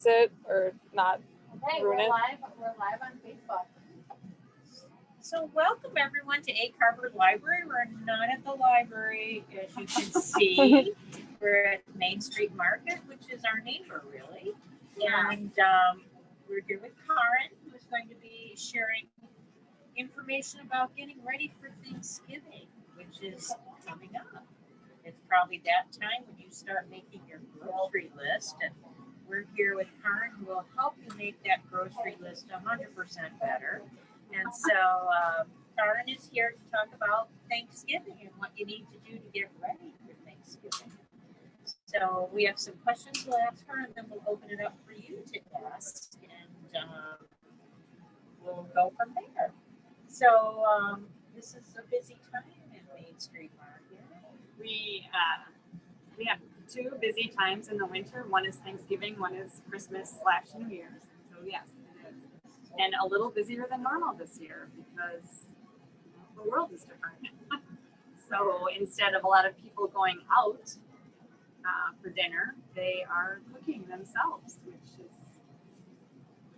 it or not ruin it. We're live on Facebook. So welcome everyone to Egg Harbor Library. We're not at the library, as you can see. We're at Main Street Market, which is our neighbor, really. And we're here with Kaaren, who's going to be sharing information about getting ready for Thanksgiving, which is coming up. It's probably that time when you start making your grocery list. And we're here with Kaaren, who will help you make that grocery list 100% better. And so Kaaren is here to talk about Thanksgiving and what you need to do to get ready for Thanksgiving. So we have some questions we'll ask her, and then we'll open it up for you to ask, and we'll go from there. So this is a busy time in Main Street Market. We have two busy times in the winter. One is Thanksgiving, one is Christmas/New Year's. So yes, it is. And a little busier than normal this year because the world is different. So instead of a lot of people going out for dinner, they are cooking themselves, which is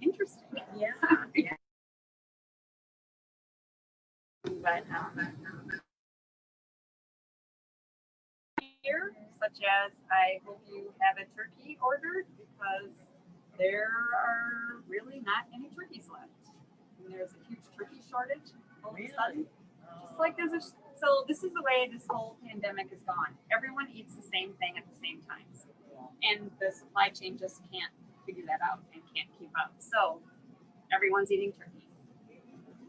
interesting. Yeah. But here, such as I hope you have a turkey ordered because there are really not any turkeys left. And there's a huge turkey shortage all of a sudden. Just like so this is the way this whole pandemic has gone. Everyone eats the same thing at the same times. And the supply chain just can't figure that out and can't keep up. So everyone's eating turkeys.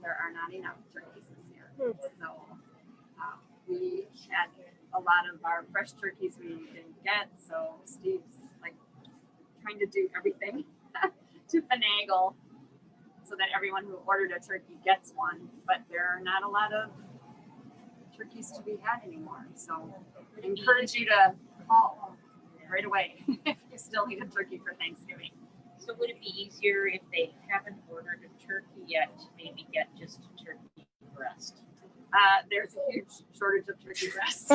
There are not enough turkeys this year. So we had a lot of our fresh turkeys we didn't get. So Steve's like trying to do everything to finagle so that everyone who ordered a turkey gets one, but there are not a lot of turkeys to be had anymore. So I encourage you to call right away if you still need a turkey for Thanksgiving. So would it be easier if they haven't ordered a turkey yet to maybe get just a turkey breast? There's a huge shortage of turkey breasts.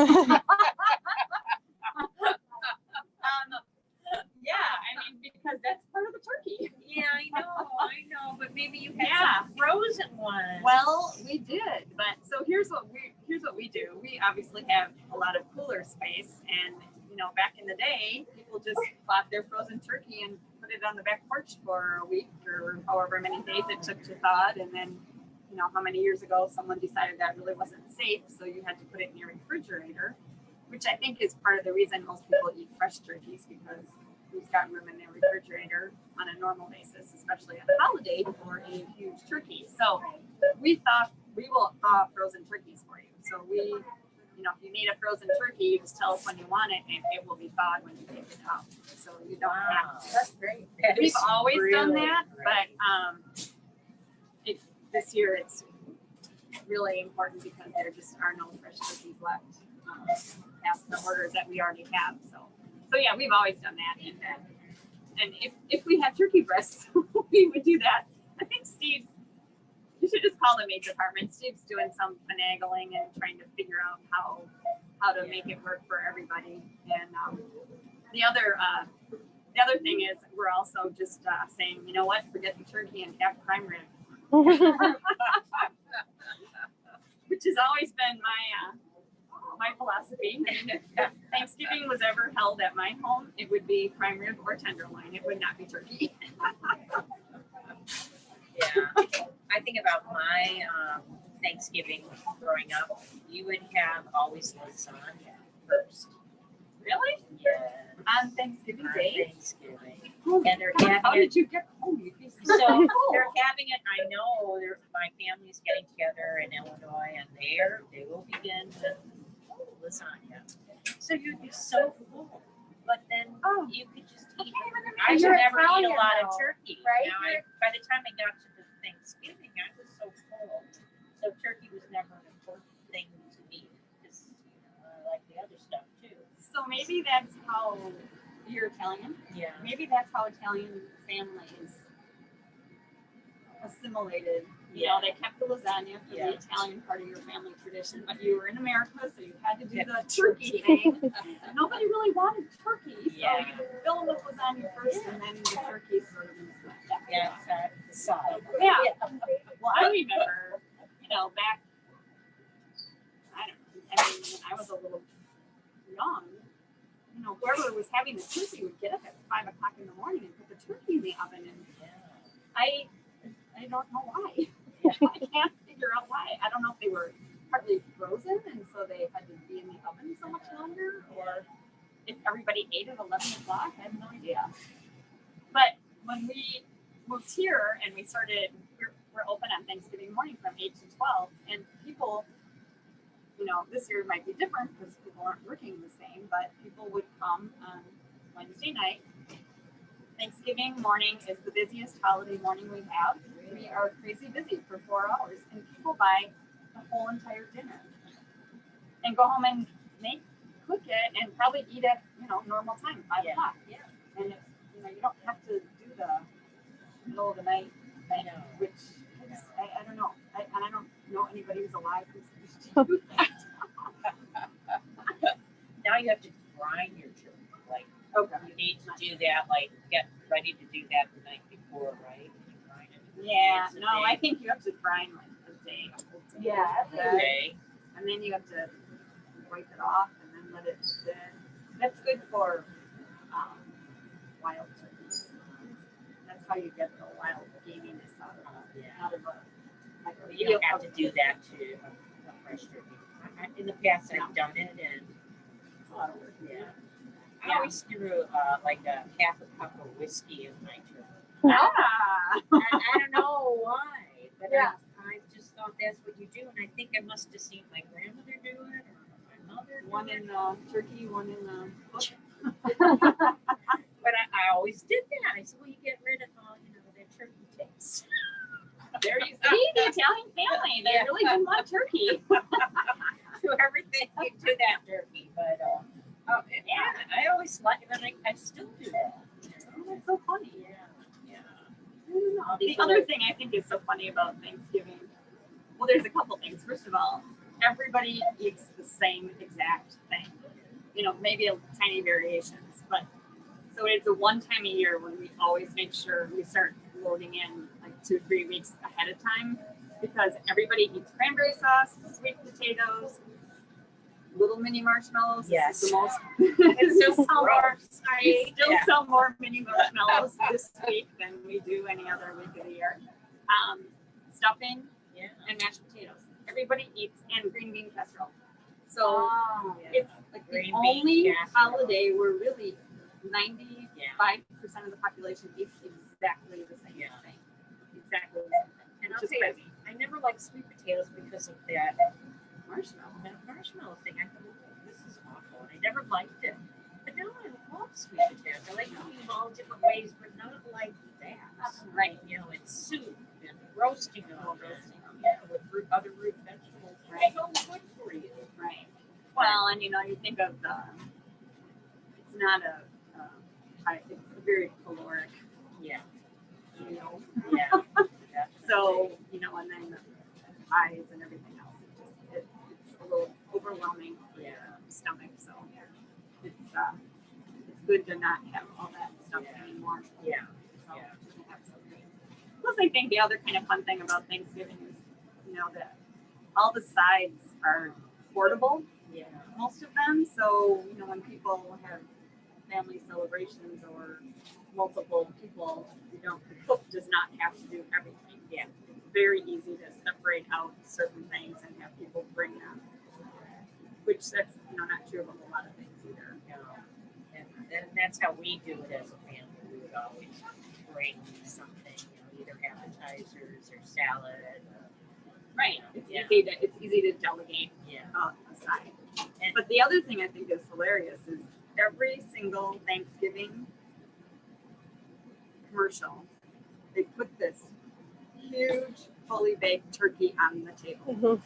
Yeah, I mean, because that's part of the turkey. Yeah, I know, but maybe you had some frozen ones. Well, we did, but so here's what we do. We obviously have a lot of cooler space, and back in the day, people just bought their frozen turkey and put it on the back porch for a week or however many days it took to thaw it, and then how many years ago someone decided that really wasn't safe, so you had to put it in your refrigerator, which I think is part of the reason most people eat fresh turkeys, because who's got room in their refrigerator on a normal basis, especially at a holiday for a huge turkey. So we thought we will thaw frozen turkeys for you. So we, if you need a frozen turkey, you just tell us when you want it, and it will be thawed when you take it out. So you don't have to. That's great. We've always done that, but this year it's really important because there just are no fresh turkeys left past the orders that we already have. So yeah, we've always done that. And if we had turkey breasts, we would do that. I think Steve, you should just call the meat department. Steve's doing some finagling and trying to figure out how to make it work for everybody. And the other thing is we're also just saying, you know what, forget the turkey and have prime rib. Which has always been my philosophy. If Thanksgiving was ever held at my home, it would be prime rib or tenderloin. It would not be turkey. Yeah, I think about my Thanksgiving growing up. You would have always lasagna first. Really? Yeah. On Thanksgiving Day? Thanksgiving. And they're having How did you get home? So they're having it. I know my family's getting together in Illinois, and they will begin with lasagna. So you'd be so full, but then you could just eat. I should never eat a lot of turkey. Right? Now, by the time I got to the Thanksgiving, I was so full. So turkey was never an important thing to me because I like the other stuff too. So maybe that's how you're Italian. Yeah. Maybe that's how Italian families assimilated You know, they kept the lasagna for the Italian part of your family tradition, but you were in America, so you had to do the turkey thing. Nobody really wanted turkey, so you fill them with lasagna first, and then the turkey sort of in the side. Yeah. Well, I remember, you know, back, I don't know, I mean, when I was a little young, you know, whoever was having the turkey would get up at 5 o'clock in the morning and put the turkey in the oven, and I don't know why. I can't figure out why. I don't know if they were partly frozen and so they had to be in the oven so much longer, or if everybody ate at 11 o'clock. I have no idea. But when we moved here and we started, we're open on Thanksgiving morning from 8 to 12, and people, you know, this year might be different because people aren't working the same, but people would come on Wednesday night. Thanksgiving morning is the busiest holiday morning we have. We are crazy busy for 4 hours, and people buy the whole entire dinner and go home and cook it, and probably eat at, you know, normal time, 5 o'clock. Yeah. And it's, you know, you don't have to do the middle of the night thing, which is, I don't know. I don't know anybody who's alive who's used to do that. Now you have to grind your turkey. Like, you need to do that, like, get ready to do that the night before, right? You grind it. Yeah, no, I think you have to grind like a day. Yeah, Okay. And then you have to wipe it off and then let it sit. That's good for wild turkeys. That's how you get the wild gaminess out of a like a You don't have to do that to a fresh turkey. In the past, I've done it, and It's a lot of work. yeah. I always threw like a half a cup of whiskey in my turkey. Ah. I don't know why, but I just thought that's what you do, and I think I must have seen my grandmother do it, or my mother do One in the turkey, one in the book. But I always did that. I said, well, you get rid of all, you know, that turkey taste. There you see the Italian family. They really do love turkey. Do everything to that turkey, but I always like it, and I still do that. Oh, that's so funny. Yeah. The other thing I think is so funny about Thanksgiving, well, there's a couple things. First of all, everybody eats the same exact thing. You know, maybe tiny variations, but so it's a one time a year when we always make sure we start loading in like 2-3 weeks ahead of time, because everybody eats cranberry sauce, sweet potatoes, little mini marshmallows. Yes. This is the most. It's just sell more. gross. We still sell more mini marshmallows this week than we do any other week of the year. Stuffing and mashed potatoes. Everybody eats, and green bean casserole. So it's like the only holiday where really 95% of the population eats exactly the same thing. Exactly the same thing. And I'll tell you, I never liked sweet potatoes because of that marshmallow thing. I thought, oh, this is awful. And I never liked it. But now I love sweet potatoes. I like cooking them all different ways, but not like that. Right. You know, it's soup and roasting them. With other root vegetables. Right. It's all good for you. Right. Well, and you know, you think of it's not it's a very caloric meal. Yeah. So, you know, and then the pies and everything else. It's a little overwhelming for your stomach. So it's good to not have all that stuff anymore. Yeah. So to have something. Plus, I think the other kind of fun thing about Thanksgiving is, you know, that all the sides are portable. Yeah. Most of them. So, you know, when people have family celebrations or multiple people, you know, the cook does not have to do everything. Yeah. It's very easy to separate out certain things and have people bring them. Which that's, you know, not true of a whole lot of things either. No. And that's how we do it as a family. We would always bring something, you know, either appetizers or salad. Right. It's easy to delegate aside. But the other thing I think is hilarious is every single Thanksgiving commercial, they put this huge, fully baked turkey on the table. Mhm.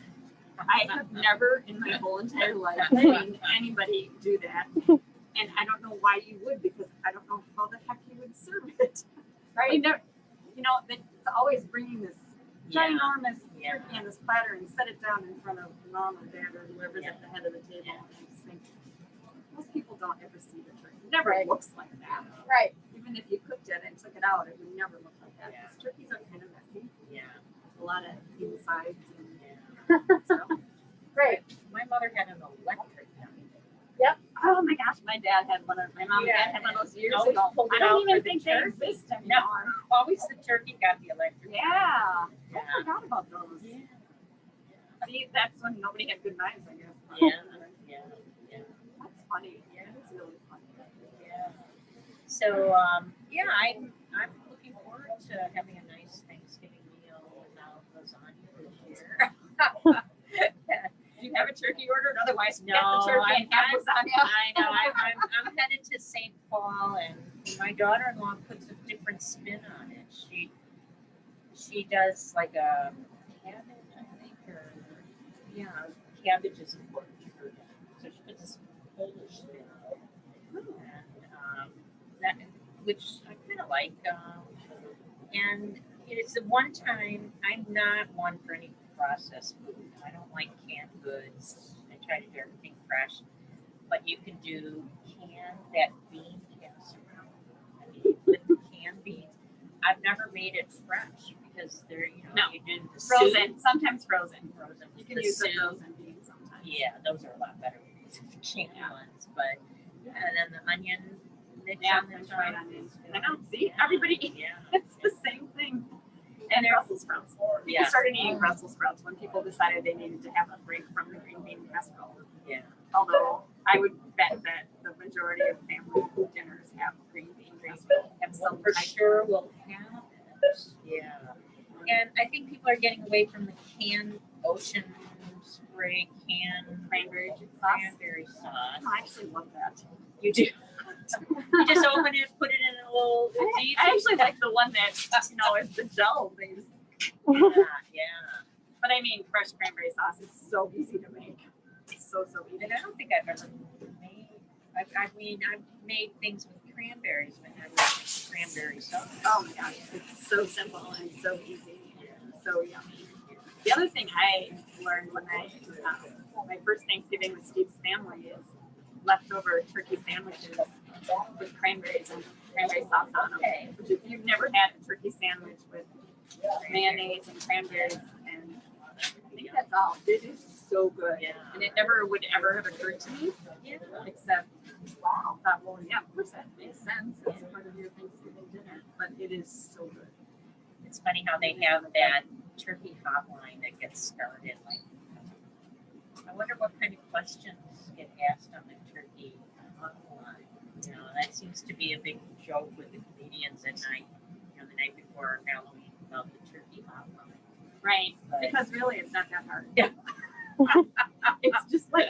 I have never in my whole entire life seen anybody do that. And I don't know why you would, because I don't know how the heck you would serve it. Right. You know, it's always bringing this ginormous Yeah. turkey on this platter and set it down in front of mom or dad or whoever's at the head of the table. Yeah. And I just think most people don't ever see the turkey. It never Right. looks like that. Right. Even if you cooked it and took it out, it would never look like that. Yeah. Because turkeys are kind of messy. Yeah. A lot of insides and Yeah. stuff. Right. My mother had an electric knife. Oh my gosh, my dad had one of my mom and Yeah. dad had one of those years Always ago. pulled I it out don't for even the think they turkey. exist No. anymore. Always the turkey got the electric. Yeah. I Yeah. forgot about those. Yeah. See, that's when nobody had good knives, I guess. Yeah. Yeah. Yeah. That's funny. Yeah. It's really funny. Yeah. So yeah, I'm looking forward to having a nice Thanksgiving meal without lasagna this year. Do you have a turkey ordered? Otherwise, No, get the turkey and have lasagna. I know. I'm headed to St. Paul, and my daughter-in-law puts a different spin on it. She does like a cabbage, I think, or yeah, cabbage is important to her. So she puts this Polish spin on it, and that which I kind of like. And it's the one time I'm not one for any processed food. I don't like canned goods. I try to do everything fresh. But you can do that bean casserole. I mean, with canned beans. I've never made it fresh because they're, No. you do the Frozen. soup, Sometimes frozen. frozen. You can the use the soup. frozen beans sometimes. Yeah, those are a lot better than the canned Yeah. ones. But and then the onion mix Yeah, on the French top. fried onions. is I know. good. See, Yeah. everybody, Yeah. it's the same thing. And Brussels sprouts. People Yeah. started eating Brussels sprouts when people decided they needed to have a break from the green bean casserole. Yeah. Although I would bet that the majority of family dinners have green bean casserole. And Some for type. sure will have it. Yeah. And I think people are getting away from the canned ocean spray Cranberry sauce. cranberry sauce. I actually love that. You do. You just open it, put it in a little. It's easy. I actually like the one that, is the gel things. Yeah, yeah. But I mean, fresh cranberry sauce is so easy to make. It's so easy. And I don't think I've ever made. I've made things with cranberries, but never cranberry sauce. Oh my gosh, it's so simple and so easy and so yummy. The other thing I learned when my first Thanksgiving with Steve's family is leftover turkey sandwiches with cranberries and cranberry sauce on them. Okay. Which if you've never had a turkey sandwich with mayonnaise and cranberries and I think that's all. It is so good. Yeah. And it never would ever have occurred to me Yeah. except I thought, well, yeah, of course that makes sense. It's part of your Thanksgiving dinner. But it is so good. It's funny how they have that turkey hotline that gets started. Like, I wonder what kind of questions get asked on the turkey hotline. You know, that seems to be a big joke with the comedians at night. You know, the night before Halloween about the turkey hotline. Right. But- Because really it's not that hard. Yeah. It's just like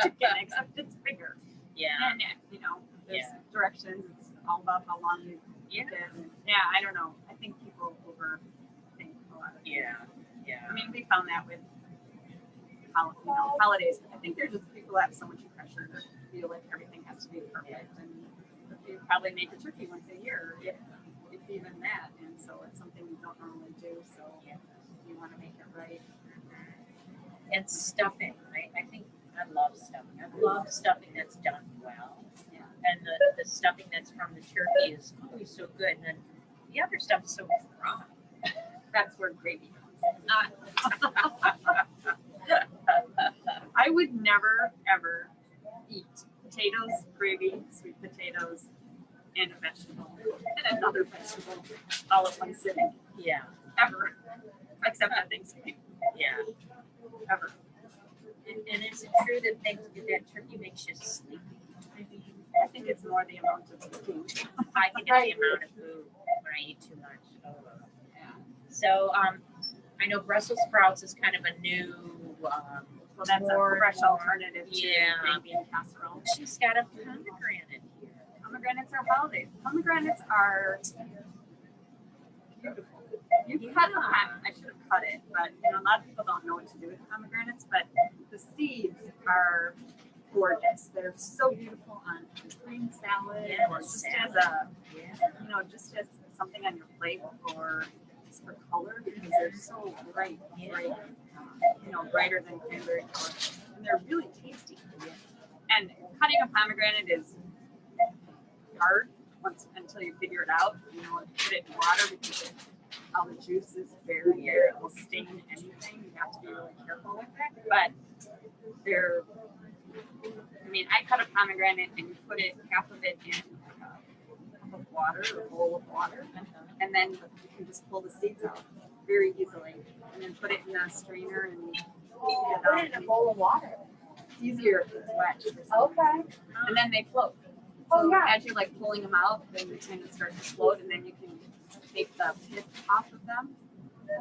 chicken, except it's bigger. Yeah. And there's Yeah. directions. It's all about how long you Yeah. cook it. And, I don't know. I think people overthink a lot of things. Yeah. Yeah. I mean, we found that with holidays. I think there's just people that have so much pressure to feel like everything has to be perfect, and you probably make a turkey once a year, if even that. And so it's something we don't normally do. So you want to make it right. And stuffing. I think I love stuffing. I love stuffing that's done well. Yeah. And the stuffing that's from the turkey is always so good. And then the other stuff is so dry. That's where gravy comes. I would never ever eat potatoes, gravy, sweet potatoes, and a vegetable, and another vegetable all at one sitting. Yeah. Ever. Except at Thanksgiving. Yeah. Ever. And is it true that turkey makes you sleepy? I think it's more the amount of food. I think it's the amount of food when I eat too much. Oh. Yeah. So I know Brussels sprouts is kind of a new. Well, that's a fresh alternative to Yeah. green bean casserole. She's got a pomegranate here. Pomegranates are holidays. Pomegranates are beautiful. You cut them. I should have cut it, but a lot of people don't know what to do with pomegranates. But the seeds are gorgeous. They're so beautiful on green salad, or just as a Yeah. just as something on your plate for grapes for color because they're so bright, brighter than cranberry color, and they're really tasty. And cutting a pomegranate is hard until you figure it out. Put it in water because all the juice is very, it will stain anything. You have to be really careful with it. But I cut a pomegranate and you put half of it in a cup of water, or a bowl of water, and then you can just pull the seeds out very easily, and then put it in a strainer and Put it in a bowl of water. It's easier if it's wet. Okay. And then they float. Oh, So yeah. as you're pulling them out, then they kind of start to float, and then you can take the pith off of them.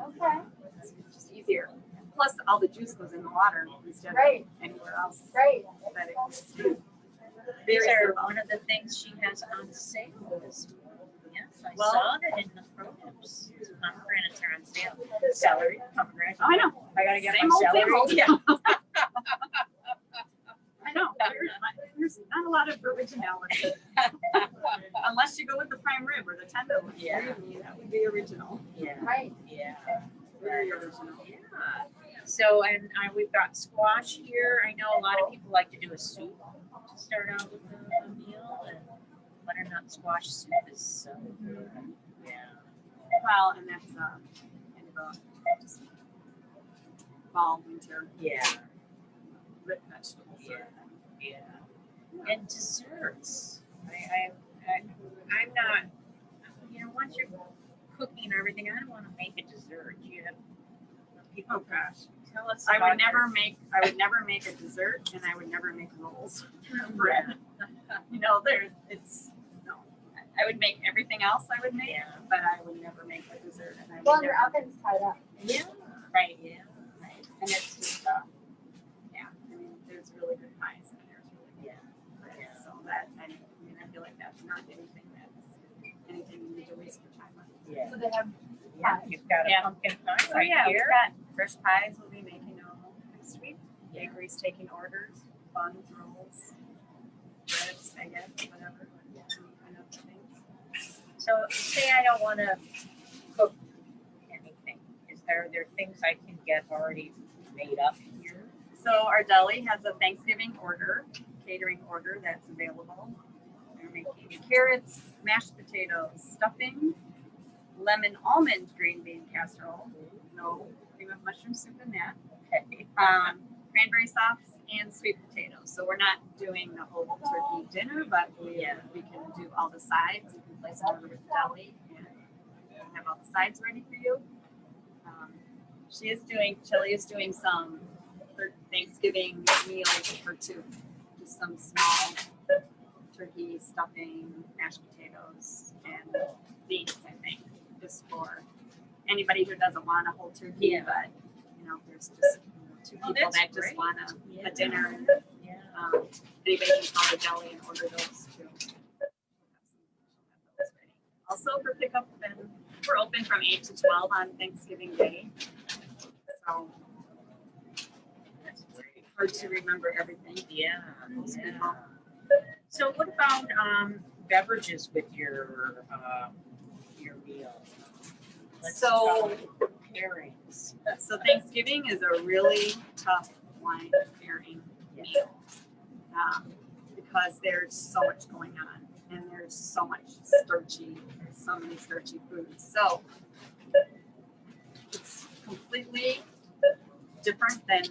Okay. It's just easier. Plus, all the juice goes in the water instead of anywhere else. Right. That it goes to. These Very are simple. one of the things she has on sale this week. Yes, I Well- saw that in the produce. Pomegranates are on sale. Celery, pomegranate. Oh, I know. I gotta get Same my old, celery. same old. Yeah. I know. There's not a lot of originality. Unless you go with the prime rib or the tender one. Yeah. That would be original. Yeah. Right. Yeah. Very original. Yeah. So, and we've got squash here. I know a lot of people like to do a soup to start out with the meal, and butternut squash soup is so good. Yeah. Well, and that's kind of a just fall, winter, Yeah. lit vegetables. Yeah. Yeah. And desserts. I'm not, once you're cooking and everything, I don't want to make a dessert. You have people. Oh gosh. Tell us. I about would never make a dessert, and I would never make rolls. Bread. I would make everything else I would make, Yeah. but I would never make a dessert. And I would Well, your never, oven's tied up. Yeah. right. Yeah. Right. And it's just, there's really good pies and there's really good bread. So that, I feel like that's not anything you need to waste your time on. Yeah. So they have Yeah. You've got a Yeah. pumpkin pie So right yeah, we've here. got fresh pies we'll be making next week. Bakery's taking orders, buns, rolls, breads, I guess, whatever. Kind of things. So say I don't want to cook anything. Is there things I can get already made up here? So our deli has a Thanksgiving catering order that's available. They're making carrots, mashed potatoes, stuffing, lemon almond green bean casserole, no cream of mushroom soup in that, Okay. cranberry sauce, and sweet potatoes. So we're not doing the whole turkey dinner, but we can do all the sides. You can place an order with the deli and have all the sides ready for you. Chili is doing some Thanksgiving meals for two. Just some small turkey stuffing, mashed potatoes, and beans, I think, just for anybody who doesn't want a whole turkey, Yeah. but there's just two Oh, people that's that just great. want a dinner. Yeah. Anybody can call the deli and order those too. Also for pickup, and we're open from 8 to 12 on Thanksgiving Day. So That's great. hard to remember everything. Yeah. Most Yeah. people. So what about beverages with your meal? Let's So- talk pairings. So Thanksgiving is a really tough wine pairing meal because there's so much going on and there's so many starchy foods. So it's completely different than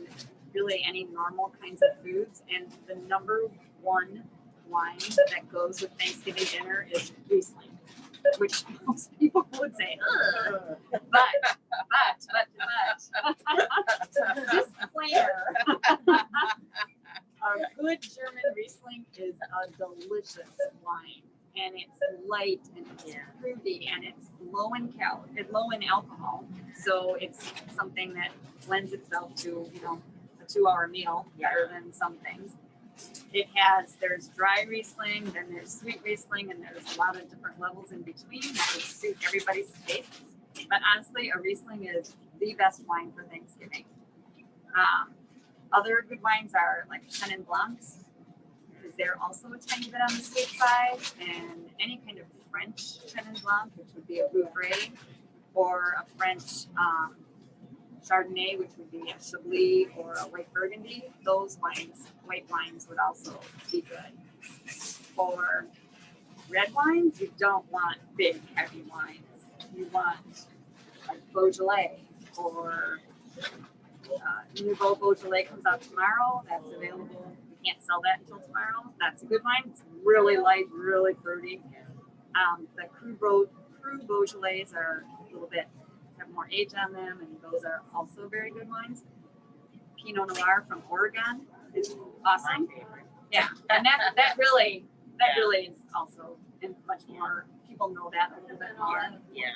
really any normal kinds of foods. And the number one wine that goes with Thanksgiving dinner is Riesling, which most people would say, ugh. But disclaimer, a good German Riesling is a delicious wine, and it's light and it's Yeah. fruity and it's low in alcohol. So it's something that lends itself to a 2-hour meal better than some things. There's dry Riesling, then there's sweet Riesling, and there's a lot of different levels in between that would suit everybody's tastes. But honestly, a Riesling is the best wine for Thanksgiving. Other good wines are like Chenin Blancs, because they're also a tiny bit on the sweet side, and any kind of French Chenin Blanc, which would be a Vouvray, or a French Chardonnay, which would be a Chablis or a white Burgundy. Those wines, white wines, would also be good. For red wines, you don't want big, heavy wines. You want like Beaujolais or Nouveau Beaujolais comes out tomorrow. That's available. We can't sell that until tomorrow. That's a good wine. It's really light, really fruity. The Cru Beaujolais are a little bit, have more age on them, and those are also very good wines. Pinot Noir from Oregon is awesome. Yeah, and that really is also in much more, people know that a little bit more. Yeah.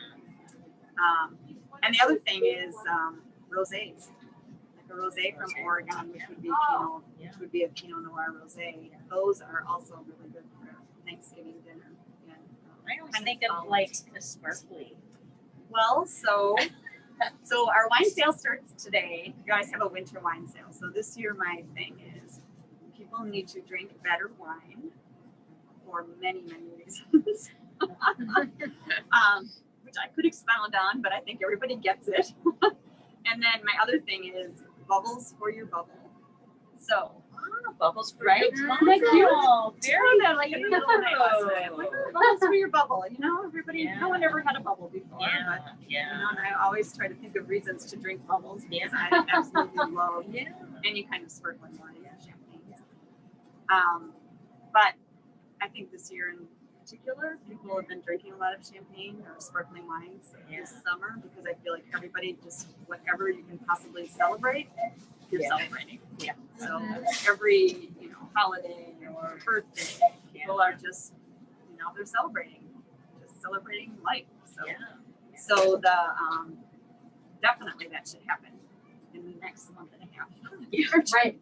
And the other thing is rosés. Like a rosé from Oregon, which would be Pinot, which would be a Pinot Noir rosé. Those are also really good for Thanksgiving dinner. And, I always think of like a sparkly. well, so our wine sale starts today. You guys have a winter wine sale. So this year my thing is people need to drink better wine for many, many reasons. Which I could expound on, but I think everybody gets it. And then my other thing is bubbles for your bubble. So Bubbles for right? your Like you bubble. very that like in the middle of the night last night. Like, bubbles for your bubble. You know, everybody, no one ever had a bubble before. Yeah, But, you know, and I always try to think of reasons to drink bubbles because I absolutely love any kind of sparkling wine and champagne. But I think this year in particular, people have been drinking a lot of champagne or sparkling wines this summer because I feel like everybody just, whatever you can possibly celebrate, you're celebrating. Yeah. So every, holiday or birthday, people are just, they're celebrating life. So the definitely that should happen in the next month and a half. Right.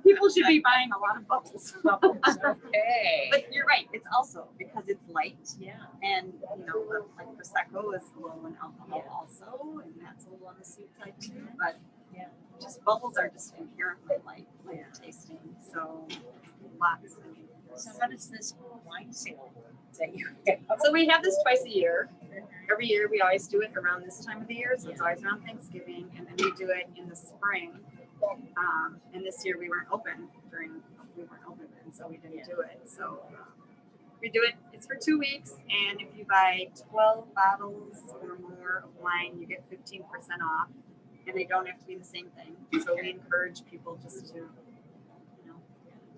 People should be buying a lot of bubbles. Okay. But you're right. It's also because it's light. Yeah. And, like Prosecco is low in alcohol also, and that's a little on the sweet side too. But just bubbles are just inherently light tasting. So lots. So how does this wine sale that you have? So we have this twice a year. Every year we always do it around this time of the year. So it's always around Thanksgiving, and then we do it in the spring. And this year we weren't open then, so we didn't do it. So we do it, it's for 2 weeks, and if you buy 12 bottles or more of wine, you get 15% off, and they don't have to be the same thing. So we encourage people just to,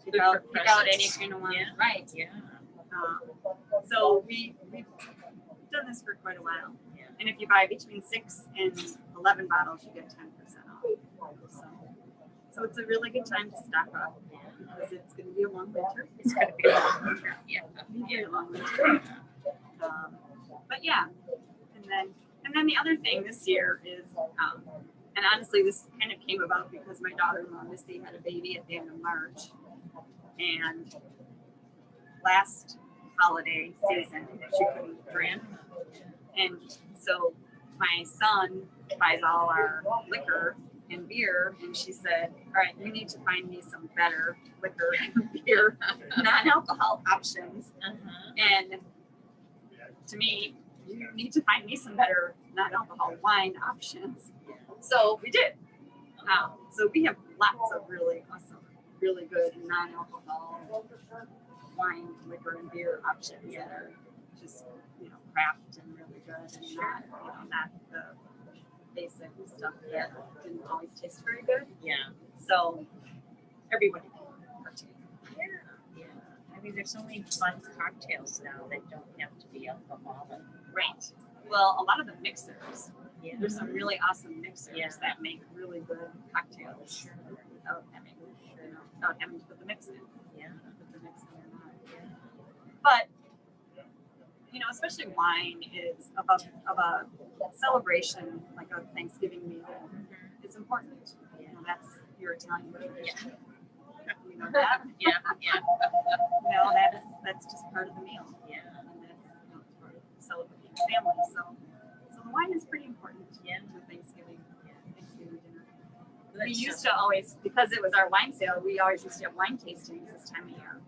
pick out any kind of wine. Yeah. Right. Yeah. So we've done this for quite a while. Yeah. And if you buy between 6 and 11 bottles, you get 10% off. So it's a really good time to stock up because it's going to be a long winter. It's going to be a long winter. Yeah. Be a long winter. But yeah, and then the other thing this year is, and honestly, this kind of came about because my daughter-in-law Missy had a baby at the end of March, and last holiday season she couldn't drink, and so my son buys all our liquor and beer, and she said, all right, you need to find me some better liquor and beer, non-alcohol options. And to me, you need to find me some better non-alcohol wine options. So we did. So we have lots of really awesome, really good non-alcohol wine, liquor, and beer options that are just, craft and really good, and not the basic stuff that didn't always taste very good. Yeah. So everybody can partake. Yeah. I mean, there's so many fun cocktails now that don't have to be alcoholic. Right. Well, a lot of the mixers. Yeah. There's some really awesome mixers that make really good cocktails without having, without having to put the mix in. Yeah. Put the mix in or not. But especially wine is of a celebration, like a Thanksgiving meal. It's important. That's your Italian tradition. You know that? Yeah. That's just part of the meal. Yeah. And that's part of celebrating family. So the wine is pretty important to Thanksgiving dinner. We used to always, because it was our wine sale, we always used to have wine tastings this time of year,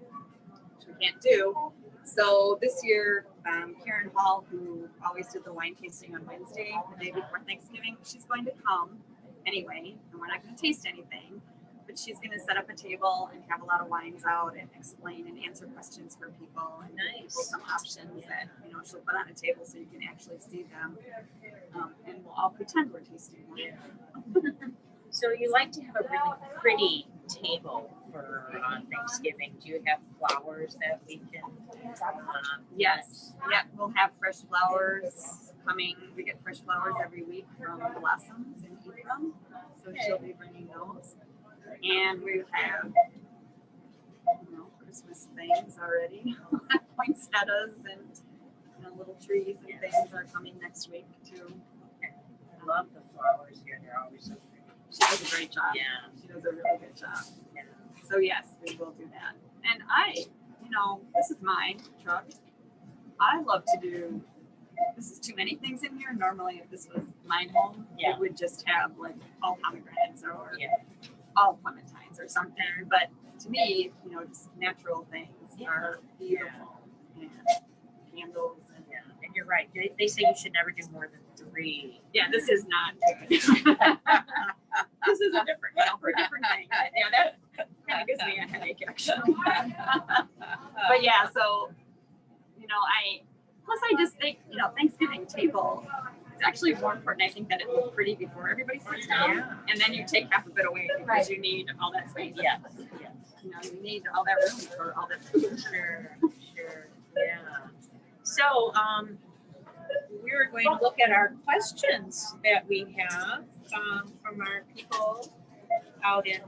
which we can't do. So this year, Kaaren Hall, who always did the wine tasting on Wednesday, the day before Thanksgiving, she's going to come anyway, and we're not going to taste anything, but she's going to set up a table and have a lot of wines out and explain and answer questions for people and Nice. some options that she'll put on a table so you can actually see them, and we'll all pretend we're tasting wine. So you like to have a really pretty table for Thanksgiving. Do you have flowers that we can? Yes. Yeah, we'll have fresh flowers coming. We get fresh flowers every week from Blossoms in Ephraim, so she'll be bringing those. And we have Christmas things already. Poinsettias and little trees and things are coming next week too. I love the flowers here. They're always so pretty. She does a great job. Yeah. She does a really good job. Yeah. So yes, we will do that. And this is my truck. I love to do. This is too many things in here. Normally, if this was my home, Yeah. it would just have like all pomegranates or Yeah. all clementines or something. But to me, just natural things Yeah. are beautiful and candles and Yeah. And you're right. They say you should never do more than 3. yeah, this is not good. This is a different, for a different thing. Yeah, that kind of gives me a headache actually. But yeah, so I just think Thanksgiving table. It's actually more important, I think, that it looks pretty before everybody sits down, Yeah. and then you take half of it away because you need all that space. Yes. Yes. You need all that room for all that food. Sure. Yeah. So, we're going to look at our questions that we have from our people out in.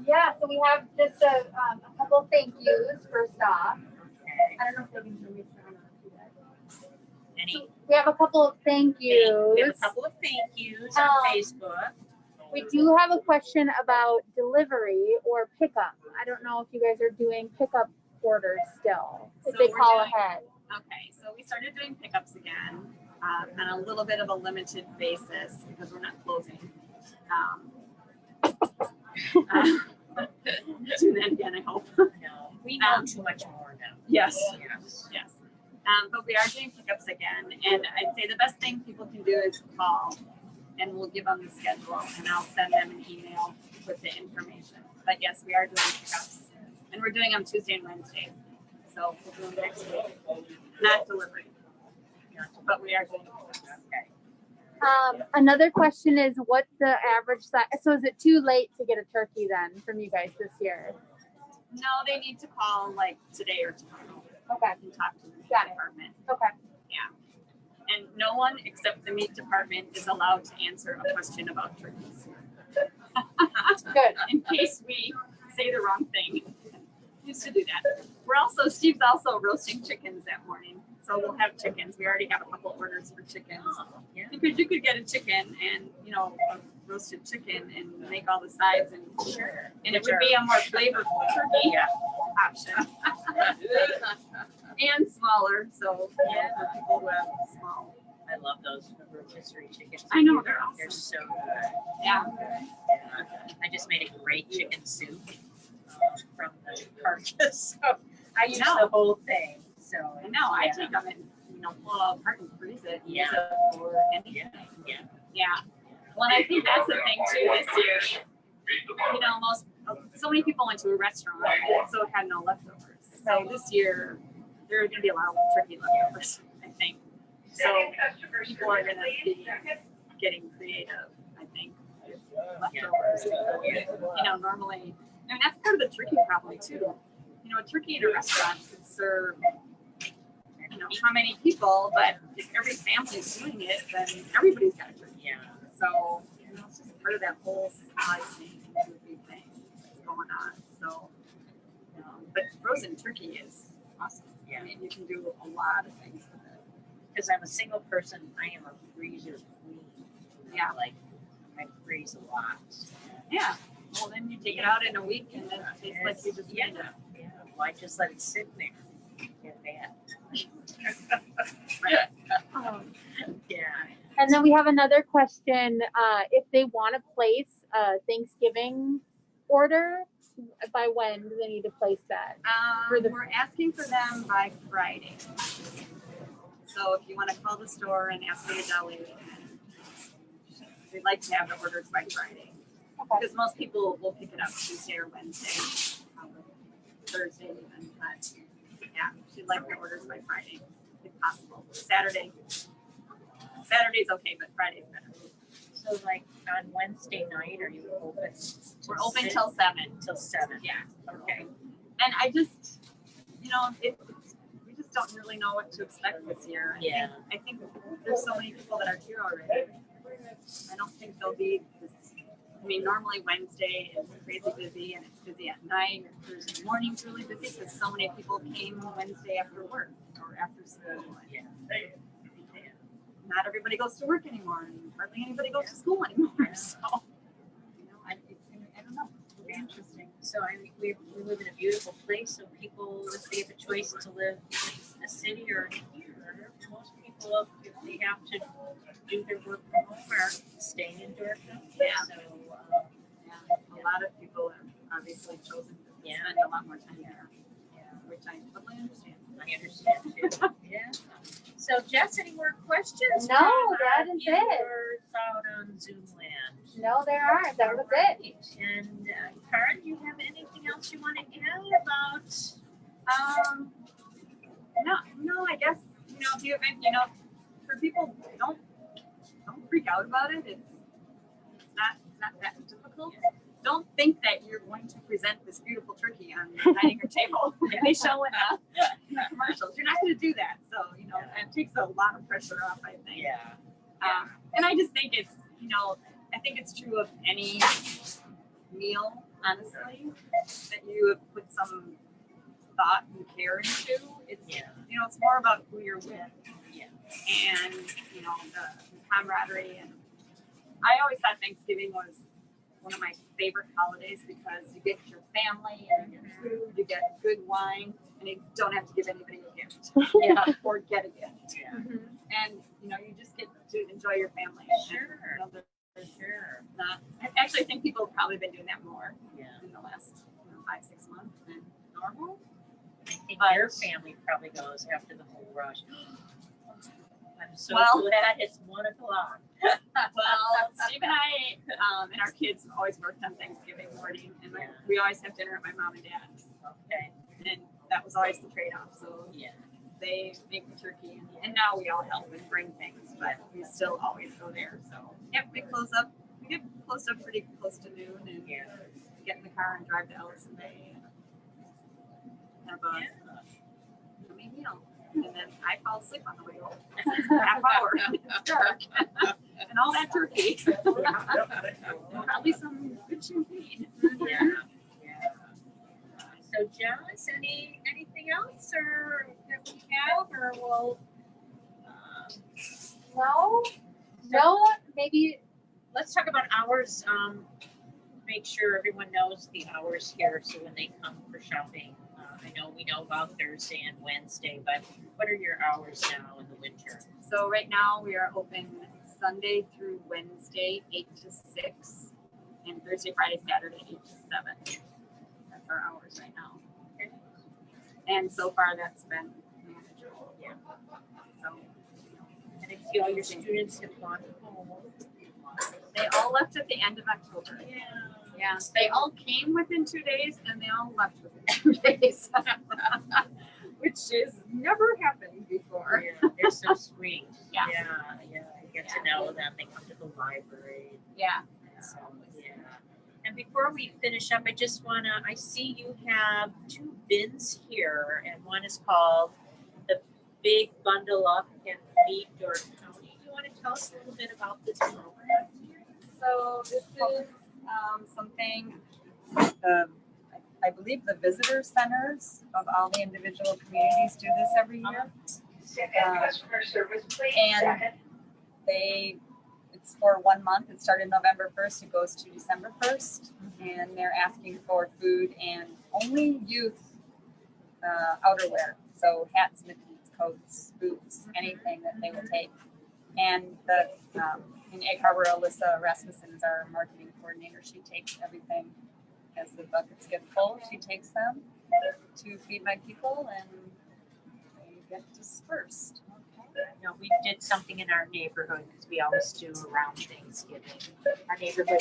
Yeah, so we have just a couple thank yous first off. Okay. I don't know if they can hear me. Any? So we have a couple of thank yous. We have a couple of thank yous on Facebook. We do have a question about delivery or pickup. I don't know if you guys are doing pickup orders still. If So they we're call doing- ahead. Okay, so we started doing pickups again on a little bit of a limited basis because we're not closing. Do that again, I hope. No, we know too much more now. Yes. Yes. Yes. But we are doing pickups again, and I'd say the best thing people can do is call, and we'll give them the schedule, and I'll send them an email with the information. But yes, we are doing pickups, and we're doing them Tuesday and Wednesday. So we'll do them next week. Not delivery, but we are doing pickups. Okay. Another question is what's the average size? So is it too late to get a turkey then from you guys this year? No, they need to call like today or tomorrow. Okay. And talk to the meat Got it. department. Okay. And no one except the meat department is allowed to answer a question about turkeys. Good. In case we say the wrong thing. Used to do that. Steve's also roasting chickens that morning. So we'll have chickens. We already have a couple orders for chickens. Oh, yeah. Because you could get a chicken and, a roasted chicken and make all the sides and Sure. it would be a more flavorful turkey option. And smaller, so for people who have small. I love those rotisserie chickens. I know, they're They're awesome. so good. Yeah. Yeah. I just made a great chicken soup from the carcass. So I use the whole thing. So I know, I yeah. take them and, pull it apart and freeze it. and use Yeah. it for anything. Yeah. Yeah. Well, and I think that's the thing too this year. So many people went to a restaurant, so it had no leftovers. So this year, there are going to be a lot of turkey leftovers, I think. So people are going to be getting creative, I think, with leftovers. Normally, that's part of the turkey problem too. A turkey in a restaurant could serve, how many people, but if every family's doing it, then everybody's got a turkey. Yeah. So, it's just part of that whole supply chain thing going on. So, but frozen turkey is awesome. Yeah. I mean, you can do a lot of things with it. Because I'm a single person, I am a freezer queen. Yeah. Like, I freeze a lot. Yeah. Well, then you take it out in a week and then it tastes like you just Yeah. made it. Yeah. Well, I just let it sit there. Get that. Yeah. And then we have another question. If they want to place a Thanksgiving order, by when do they need to place that? For the- We're asking for them by Friday. So if you want to call the store and ask for the deli, we'd like to have the orders by Friday. Okay. Because most people will pick it up Tuesday or Wednesday, Thursday even. But yeah, she'd like the orders by Friday, if possible. Saturday's okay, but Friday's better. So like on Wednesday night, are you open? We're open till 7. Till 7. Yeah. Okay. And I just, we just don't really know what to expect this year. Yeah. I think there's so many people that are here already. I don't think there'll be this. I mean, normally Wednesday is crazy busy and it's busy at night. Thursday morning's really busy because so many people came Wednesday after work or after school. Yeah. Not everybody goes to work anymore and hardly anybody goes to school anymore. So, I don't know. It'll be interesting. So I mean, we live in a beautiful place, so people, if they have a choice to live in a city or here, most people, if they have to do their work from home, are staying in Dorchester. Yeah. So, Yeah, a lot of people have obviously chosen to spend a lot more time there, which I totally understand. I understand too. Yeah. So Jess, any more questions? No, that is it. Viewers out on Zoom land. No, there aren't. That was it. And Kaaren, do you have anything else you want to add about? No, I guess, if you, for people, don't freak out about it. It's not that difficult. Don't think that you're going to present this beautiful turkey on the dining room table like they show in the commercials. You're not going to do that. So, it takes a lot of pressure off, I think. Yeah. And I just think it's, I think it's true of any meal, honestly, that you have put some thought and care into. It's, it's more about who you're with. Yeah. And, the camaraderie. And I always thought Thanksgiving was one of my favorite holidays because you get your family and you get food, you get good wine, and you don't have to give anybody a gift. Or get a gift. Yeah. And, you just get to enjoy your family. Sure. And, I actually think people have probably been doing that more in the last 5-6 months than normal. I think your family probably goes after the whole rush. I'm so glad it's 1 o'clock. Well, Steve and I and our kids always worked on Thanksgiving morning, and we always have dinner at my mom and dad's. Okay. And that was always the trade-off. So they make the turkey, and now we all help and bring things, but we still always go there. So we close up. We get closed up pretty close to noon, and get in the car and drive to Ellison Bay and have a yummy meal. And then I fall asleep on the way home. It's a half hour. It's dark. And all that turkey. Probably some good champagne. So, Jess, anything else, or that we have, or we'll? No. Maybe. Let's talk about hours. Make sure everyone knows the hours here, so when they come for shopping. We know about Thursday and Wednesday, but what are your hours now in the winter? So right now we are open Sunday through Wednesday, 8 to 6, and Thursday, Friday, Saturday, 8 to 7. That's our hours right now. Okay. And so far that's been manageable. Yeah. So, and I see all your students have gone home. They all left at the end of October. Yeah, they all came within 2 days and they all left within 2 days, which has never happened before. Yeah, they're so sweet. Yeah. You get to know them. They come to the library. Yeah. So, And before we finish up, I see you have 2 bins here, and one is called the Big Bundle Up and Feed Door County. Do you want to tell us a little bit about this program? So this is something, I believe the visitor centers of all the individual communities do this every year. And it's for 1 month. It started November 1st. It goes to December 1st. And they're asking for food and only youth outerwear. So hats, mittens, coats, boots, anything that they will take. And in Egg Harbor, Alyssa Rasmussen is our marketing coordinator. She takes everything as the buckets get full, she takes them to feed my people, and they get dispersed. You know, we did something in our neighborhood because we always do around Thanksgiving. Our neighborhood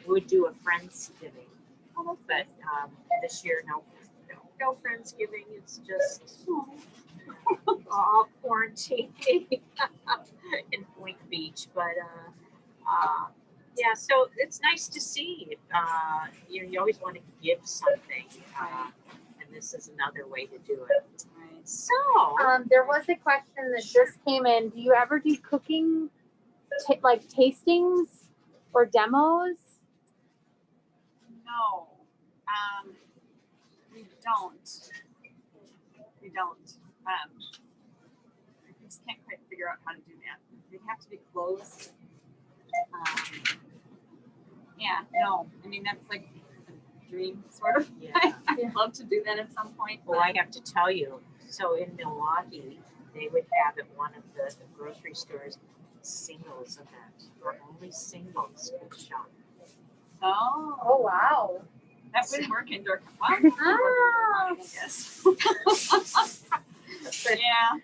would do a Friendsgiving, but this year no Friendsgiving. It's just all quarantine in Point Beach. But yeah, so it's nice to see. You always want to give something, and this is another way to do it. Right. So There was a question that just came in. Do you ever do cooking, like tastings or demos? No, we don't. We don't. We just can't quite figure out how to do that. They have to be closed. Yeah, no. I mean, that's like a dream, sort of. yeah. I'd love to do that at some point. Well, I have to tell you, so in Milwaukee, they would have at one of the grocery stores singles event, where only singles could shop. Oh, Oh wow. that would work in Dork. Ah. Yes. But Yeah.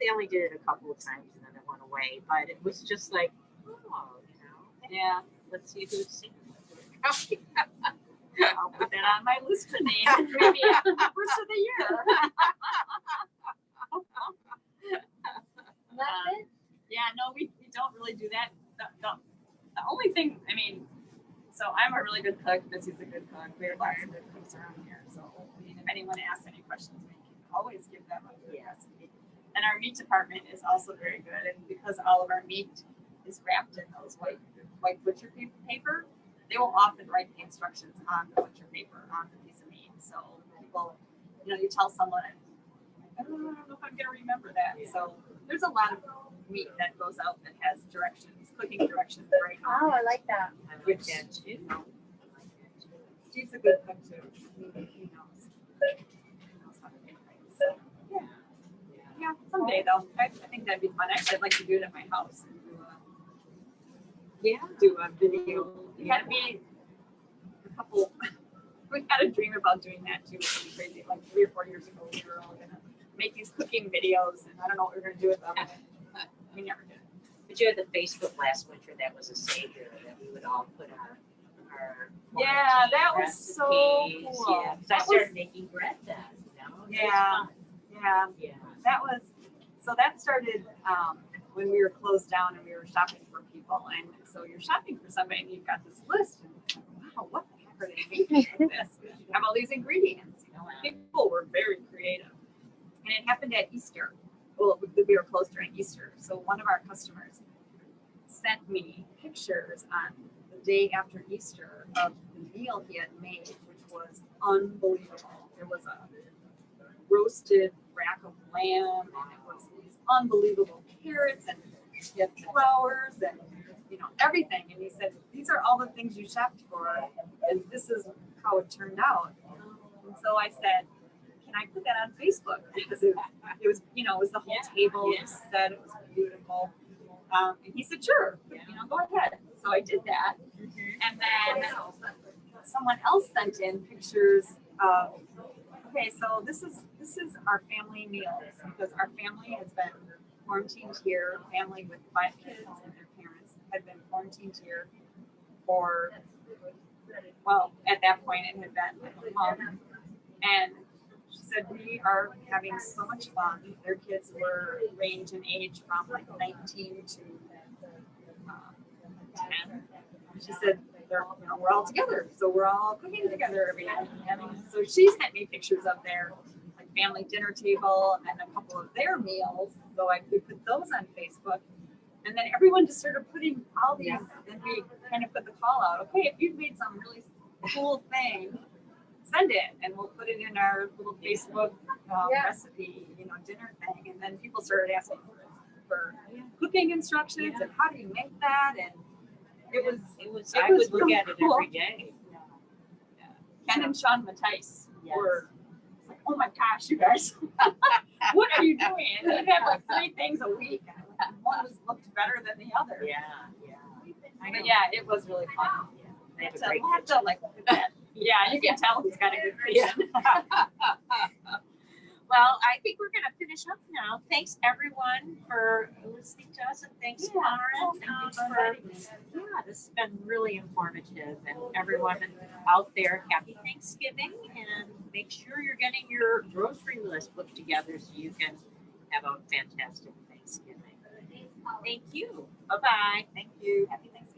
they only did it a couple of times and then it went away. But it was just like, oh, Yeah. let's see who's singing. I'll put that on my list for names. Maybe after the first of the year. That's it. Yeah, no, we don't really do that. The only thing, I mean, so I'm a really good cook. Missy's a good cook. We have lots of good cooks around here. So, I mean, if anyone asks any questions, we can always give them a good recipe. And our meat department is also very good. And because all of our meat is wrapped in those white butcher paper, they will often write the instructions on the butcher paper on the piece of meat. So people, you tell someone, I don't know if I'm gonna remember that. Yeah. So there's a lot of meat that goes out that has directions, cooking directions right on Oh, I it. like that. I like that too. I like that too. Steve's a good cook too. He knows. He knows how to make things. So, yeah. Yeah, someday though. I think that'd be fun. Actually, I'd like to do it at my house and do a video. We had me a couple. We had a dream about doing that too, which would be crazy. Like 3 or 4 years ago, we were all gonna make these cooking videos, and I don't know what we were gonna do with them. We never did. But you had the Facebook last winter that was a savior that we would all put our Yeah, that was recipes. so cool. Yeah, 'cause I That started was- making bread then. It was Yeah. fun. Yeah, Yeah. that started when we were closed down and we were shopping for people. And so you're shopping for somebody and you've got this list. And it's like, wow, what the heck are they making with this? You have all these ingredients. People were very creative. And it happened at Easter. Well, we were closed during Easter. So one of our customers sent me pictures on the day after Easter of the meal he had made, which was unbelievable. There was a roasted rack of lamb, and it was these unbelievable carrots, and he had flowers, and everything. And he said, "These are all the things you shopped for, and this is how it turned out." And so I said, "Can I put that on Facebook?" Because it was, it was the whole table. It was set. It was beautiful. And he said, "Sure, go ahead." So I did that, and then someone else sent in pictures of. Okay, so this is our family meals because our family has been quarantined here. Family with 5 kids and their parents had been quarantined here for, well, at that point it had been like a month. And she said, "We are having so much fun." Their kids were range in age from like 19 to 10. She said, we're all together, so we're all cooking together every night. And so she sent me pictures of their like family dinner table and then a couple of their meals. So I could put those on Facebook. And then everyone just started putting all these, and we kind of put the call out, okay, if you've made some really cool thing, send it, and we'll put it in our little Facebook recipe, dinner thing. And then people started asking for cooking instructions and how do you make that, and it was I would look really at it cool. every day. Ken and Sean Mattice Yes. were like, "Oh my gosh, you guys, what are you doing?" And they'd have like 3 things a week, and one looked better than the other. Yeah. But yeah, it was really fun. They have a So great we'll have to like look at that Yeah, you can tell he's got a good kitchen. Well, I think we're going to finish up now. Thanks everyone for listening to us, and thanks Kaaren. Yeah, this has been really informative, and everyone out there, happy Thanksgiving, and make sure you're getting your grocery list put together so you can have a fantastic Thanksgiving. Thank you. Bye-bye. Thank you. Happy Thanksgiving.